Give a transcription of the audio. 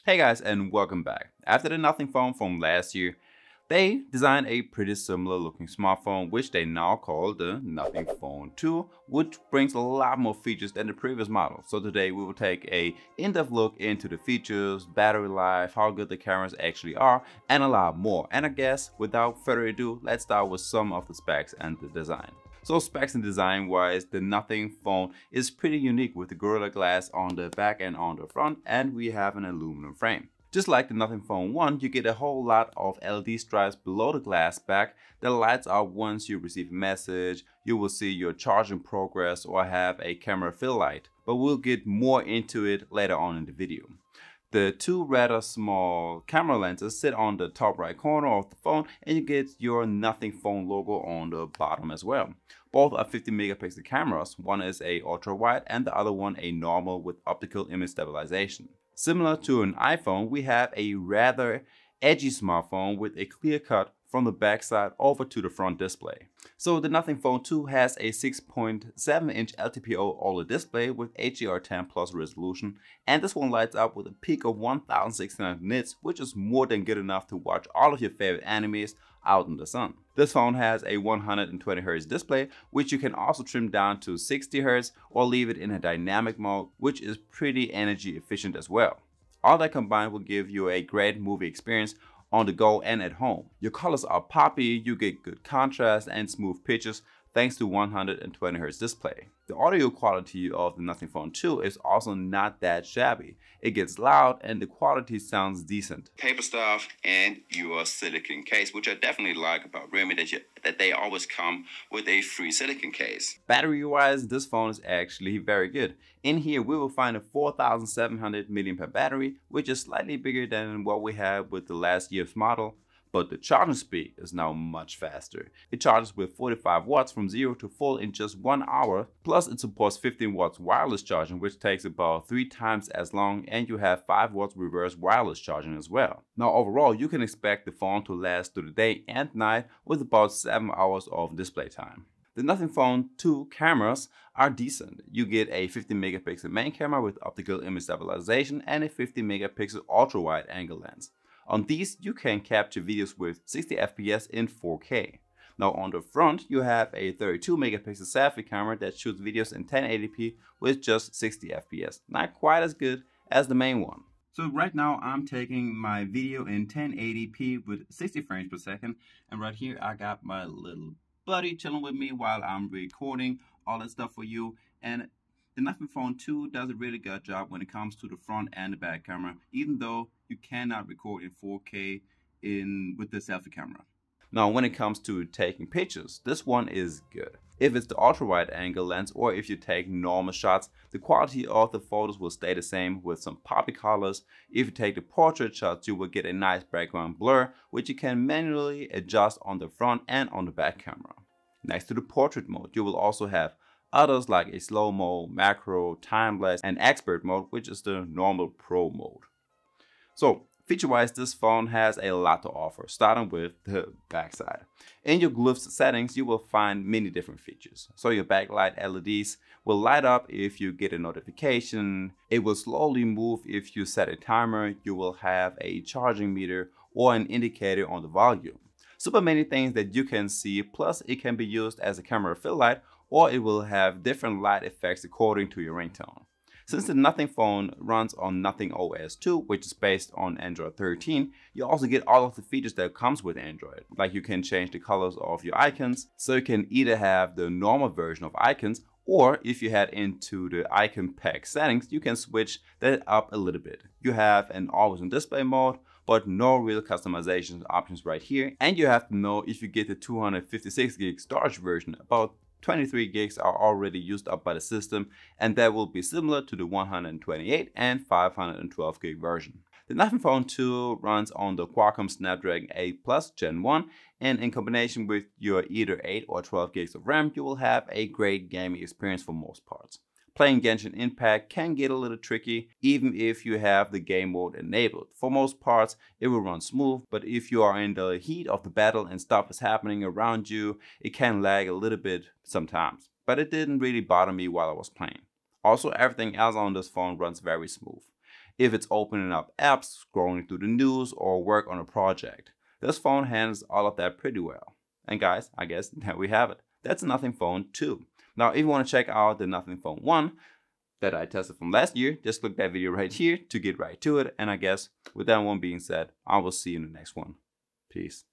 Hey guys, and welcome back. After the Nothing phone from last year, they designed a pretty similar looking smartphone, which they now call the Nothing Phone 2, which brings a lot more features than the previous model. So today we will take a in-depth look into the features, battery life, how good the cameras actually are, and a lot more. And I guess without further ado, let's start with some of the specs and the design. So specs and design wise, the Nothing phone is pretty unique with the Gorilla Glass on the back and on the front, and we have an aluminum frame. Just like the Nothing Phone 1, you get a whole lot of LED stripes below the glass back that lights up once you receive a message. You will see your charging progress or have a camera fill light, but we'll get more into it later on in the video. The two rather small camera lenses sit on the top right corner of the phone, and you get your Nothing Phone logo on the bottom as well. Both are 50 megapixel cameras. One is a ultra wide and the other one a normal with optical image stabilization. Similar to an iPhone, we have a rather edgy smartphone with a clear cut from the backside over to the front display. So the Nothing Phone 2 has a 6.7-inch LTPO OLED display with HDR10 plus resolution, and this one lights up with a peak of 1600 nits, which is more than good enough to watch all of your favorite animes out in the sun. This phone has a 120Hz display, which you can also trim down to 60Hz or leave it in a dynamic mode, which is pretty energy efficient as well. All that combined will give you a great movie experience on the go and at home. Your colors are poppy, you get good contrast and smooth pictures thanks to 120Hz display. The audio quality of the Nothing Phone 2 is also not that shabby. It gets loud and the quality sounds decent. Paper stuff and your silicone case, which I definitely like about Realme, that they always come with a free silicone case. Battery wise, this phone is actually very good. In here we will find a 4700 mAh battery, which is slightly bigger than what we had with the last year's model. But the charging speed is now much faster. It charges with 45 watts from 0 to full in just 1 hour, plus it supports 15 watts wireless charging, which takes about 3 times as long, and you have 5 watts reverse wireless charging as well. Now overall, you can expect the phone to last through the day and night with about 7 hours of display time. The Nothing Phone 2 cameras are decent. You get a 50 megapixel main camera with optical image stabilization and a 50 megapixel ultra wide angle lens. On these, you can capture videos with 60 FPS in 4K. Now on the front, you have a 32 megapixel selfie camera that shoots videos in 1080p with just 60 FPS. Not quite as good as the main one. So right now I'm taking my video in 1080p with 60 frames per second. And right here I got my little buddy chilling with me while I'm recording all that stuff for you. And the Nothing Phone 2 does a really good job when it comes to the front and the back camera, even though you cannot record in 4K with the selfie camera. Now when it comes to taking pictures, this one is good. If it's the ultra wide angle lens or if you take normal shots, the quality of the photos will stay the same with some poppy colors. If you take the portrait shots, you will get a nice background blur, which you can manually adjust on the front and on the back camera. Next to the portrait mode, you will also have others like a slow mode, macro, time-lapse, and expert mode, which is the normal pro mode. So feature-wise, this phone has a lot to offer, starting with the backside. In your glyphs settings, you will find many different features. So your backlight LEDs will light up if you get a notification. It will slowly move if you set a timer. You will have a charging meter or an indicator on the volume. Super many things that you can see, plus it can be used as a camera fill light, or it will have different light effects according to your ringtone. Since the Nothing Phone runs on Nothing OS 2, which is based on Android 13, you also get all of the features that comes with Android. Like you can change the colors of your icons, so you can either have the normal version of icons, or if you head into the icon pack settings, you can switch that up a little bit. You have an always on display mode, but no real customization options right here. And you have to know if you get the 256 gig storage version, about 23 gigs are already used up by the system, and that will be similar to the 128 and 512 gig version. The Nothing Phone 2 runs on the Qualcomm Snapdragon 8 Plus Gen 1, and in combination with your either 8 or 12 gigs of RAM, you will have a great gaming experience for most parts. Playing Genshin Impact can get a little tricky, even if you have the game mode enabled. For most parts, it will run smooth, but if you are in the heat of the battle and stuff is happening around you, it can lag a little bit sometimes. But it didn't really bother me while I was playing. Also, everything else on this phone runs very smooth. if it's opening up apps, scrolling through the news, or work on a project. This phone handles all of that pretty well. And guys, I guess there we have it. That's Nothing Phone 2. Now, if you want to check out the Nothing Phone 1 that I tested from last year, just click that video right here to get right to it. And I guess with that one being said, I will see you in the next one. Peace.